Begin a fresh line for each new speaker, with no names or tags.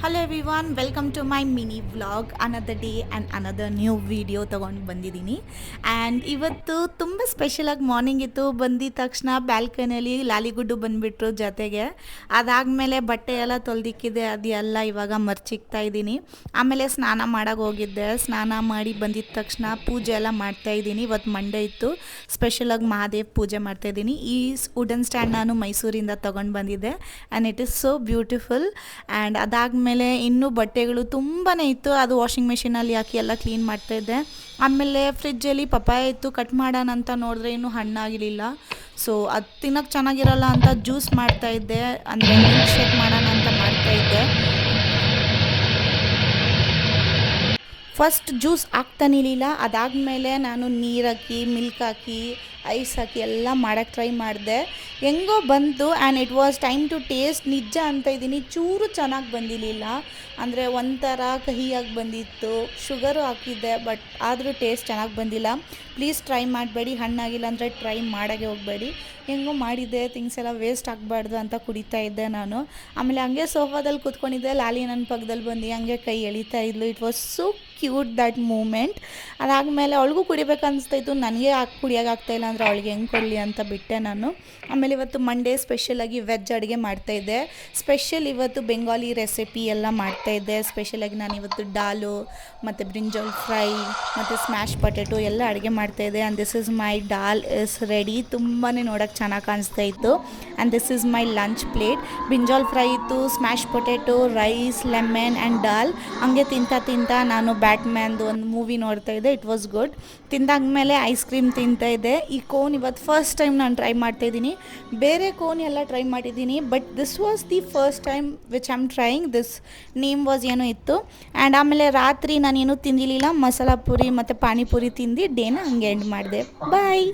Hello everyone, welcome to my mini vlog. Another day and another new video ತೊಗೊಂಡು ಬಂದಿದ್ದೀನಿ. And ಇವತ್ತು ತುಂಬ ಸ್ಪೆಷಲಾಗಿ morning ಇತ್ತು. ಬಂದಿದ್ದ ತಕ್ಷಣ ಬ್ಯಾಲ್ಕನಿಯಲ್ಲಿ ಲಾಲಿಗುಡ್ಡು ಬಂದುಬಿಟ್ರು ಜೊತೆಗೆ. ಅದಾದಮೇಲೆ ಬಟ್ಟೆ ಎಲ್ಲ ತೊಳೆದಿಕ್ಕಿದೆ, ಅದೆಲ್ಲ ಇವಾಗ ಮರ್ಚಿಕ್ತಾ ಇದ್ದೀನಿ. ಆಮೇಲೆ ಸ್ನಾನ ಮಾಡೋಕೆ ಹೋಗಿದ್ದೆ. ಸ್ನಾನ ಮಾಡಿ ಬಂದಿದ್ದ ತಕ್ಷಣ ಪೂಜೆ ಎಲ್ಲ ಮಾಡ್ತಾಯಿದ್ದೀನಿ. ಇವತ್ತು ಮಂಡೇ ಇತ್ತು, ಸ್ಪೆಷಲಾಗಿ ಮಹಾದೇವ್ ಪೂಜೆ ಮಾಡ್ತಾಯಿದ್ದೀನಿ. ಈ ವುಡನ್ ಸ್ಟ್ಯಾಂಡ್ ನಾನು ಮೈಸೂರಿಂದ ತೊಗೊಂಡು ಬಂದಿದ್ದೆ and it is so beautiful. And ಅದಾದಮೇಲೆ ಇನ್ನೂ ಬಟ್ಟೆಗಳು ತುಂಬಾ ಇತ್ತು, ಅದು ವಾಷಿಂಗ್ ಮೆಷಿನಲ್ಲಿ ಹಾಕಿ ಎಲ್ಲ ಕ್ಲೀನ್ ಮಾಡ್ತಾಯಿದ್ದೆ. ಆಮೇಲೆ ಫ್ರಿಜ್ಜಲ್ಲಿ ಪಪ್ಪಾಯ ಇತ್ತು, ಕಟ್ ಮಾಡೋಣ ಅಂತ ನೋಡಿದ್ರೆ ಇನ್ನೂ ಹಣ್ಣಾಗಿರಲಿಲ್ಲ. ಸೊ ಅದು ತಿನ್ನೋಕ್ಕೆ ಚೆನ್ನಾಗಿರಲ್ಲ ಅಂತ ಜ್ಯೂಸ್ ಮಾಡ್ತಾಯಿದ್ದೆ, ಅಂದರೆ ಮಿಲ್ಕ್ ಶೇಕ್ ಮಾಡೋಣ ಅಂತ ಮಾಡ್ತಾಯಿದ್ದೆ. ಫಸ್ಟ್ ಜ್ಯೂಸ್ ಆಗ್ತಾನಿರಲಿಲ್ಲ, ಅದಾದಮೇಲೆ ನಾನು ನೀರು ಹಾಕಿ ಮಿಲ್ಕ್ ಹಾಕಿ ಐಸ್ ಹಾಕಿ ಎಲ್ಲ ಮಾಡೋಕ್ಕೆ ಟ್ರೈ ಮಾಡಿದೆ. ಹೆಂಗೋ ಬಂತು and it was time to taste. ನಿಜ ಅಂತ ಇದ್ದೀನಿ, ಚೂರು ಚೆನ್ನಾಗಿ ಬಂದಿರಲಿಲ್ಲ, ಅಂದರೆ ಒಂಥರ ಕಹಿಯಾಗಿ ಬಂದಿತ್ತು. ಶುಗರು ಹಾಕಿದ್ದೆ, ಬಟ್ ಆದರೂ ಟೇಸ್ಟ್ ಚೆನ್ನಾಗಿ ಬಂದಿಲ್ಲ. ಪ್ಲೀಸ್ ಟ್ರೈ ಮಾಡಬೇಡಿ, ಹಣ್ಣಾಗಿಲ್ಲ ಅಂದರೆ ಟ್ರೈ ಮಾಡೋಕ್ಕೆ ಹೋಗಬೇಡಿ. ಹೆಂಗೋ ಮಾಡಿದ್ದೆ, ಥಿಂಗ್ಸ್ ಎಲ್ಲ ವೇಸ್ಟ್ ಆಗಬಾರ್ದು ಅಂತ ಕುಡಿತಾ ಇದ್ದೆ ನಾನು. ಆಮೇಲೆ ಹಂಗೆ ಸೋಫಾದಲ್ಲಿ ಕೂತ್ಕೊಂಡಿದ್ದೆ, ಲಾಲಿ ನನ್ನ ಪಕ್ಕದಲ್ಲಿ ಬಂದು ಹಂಗೆ ಕೈ ಎಳಿತಾ ಇದ್ಲು. It was so cute that moment. ಅದಾದಮೇಲೆ ಅವಳಿಗೂ ಕುಡಿಬೇಕು ಅನಿಸ್ತಾಯಿತ್ತು, ನನಗೆ ಕುಡಿಯೋಕೆ ಆಗ್ತಾಯಿಲ್ಲ ಅಂದರೆ ಅವಳಿಗೆ ಹೆಂಗೆ ಕೊಡಲಿ ಅಂತ ಬಿಟ್ಟೆ ನಾನು. ಆಮೇಲೆ ಇವತ್ತು ಮಂಡೇ ಸ್ಪೆಷಲಾಗಿ ವೆಜ್ ಅಡುಗೆ ಮಾಡ್ತಾಯಿದ್ದೆ. ಸ್ಪೆಷಲ್ ಇವತ್ತು ಬೆಂಗಾಲಿ ರೆಸಿಪಿ ಎಲ್ಲ ಮಾಡ್ತಾಯಿದ್ದೆ. ಸ್ಪೆಷಲಾಗಿ ನಾನು ಇವತ್ತು ದಾಲು ಮತ್ತು ಬ್ರಿಂಜಾಲ್ ಫ್ರೈ ಮತ್ತು ಸ್ಮ್ಯಾಶ್ ಪೊಟೆಟೊ ಎಲ್ಲ ಅಡುಗೆ ಮಾಡ್ತಾಯಿದ್ದೆ. And this is my dal is ready. ತುಂಬಾ ನೋಡೋಕ್ಕೆ ಚೆನ್ನಾಗಿ ಕಾಣಿಸ್ತಾ ಇತ್ತು. And this is my lunch plate. Brinjal fry ಇತ್ತು, smash potato, rice, lemon and dal. ಹಂಗೆ ತಿಂತಾ ನಾನು ಬ್ಯಾಟ್ಮ್ಯಾನ್ದು ಒಂದು ಮೂವಿ ನೋಡ್ತಾ ಇದ್ದೆ. It was good. ತಿಂದಾದ್ಮೇಲೆ ಐಸ್ ಕ್ರೀಮ್ ತಿಂತಾಯಿದ್ದೆ. ಈ ಕೋನ್ ಇವತ್ತು ಫಸ್ಟ್ ಟೈಮ್ ನಾನು ಟ್ರೈ ಮಾಡ್ತಾಯಿದ್ದೀನಿ. ಬೇರೆ ಕೋನ್ ಎಲ್ಲ ಟ್ರೈ ಮಾಡಿದ್ದೀನಿ, but this was the first time which I am trying. This name was ಏನೋ ಇತ್ತು. ಆ್ಯಂಡ್ ಆಮೇಲೆ ರಾತ್ರಿ ನಾನೇನು ತಿಂದಿರಲಿಲ್ಲ, ಮಸಾಲ ಪೂರಿ ಮತ್ತು ಪಾನಿಪುರಿ ತಿಂದು ಡೇನ ಹಂಗೆ ಎಂಡ್ ಮಾಡಿದೆ. ಬಾಯ್.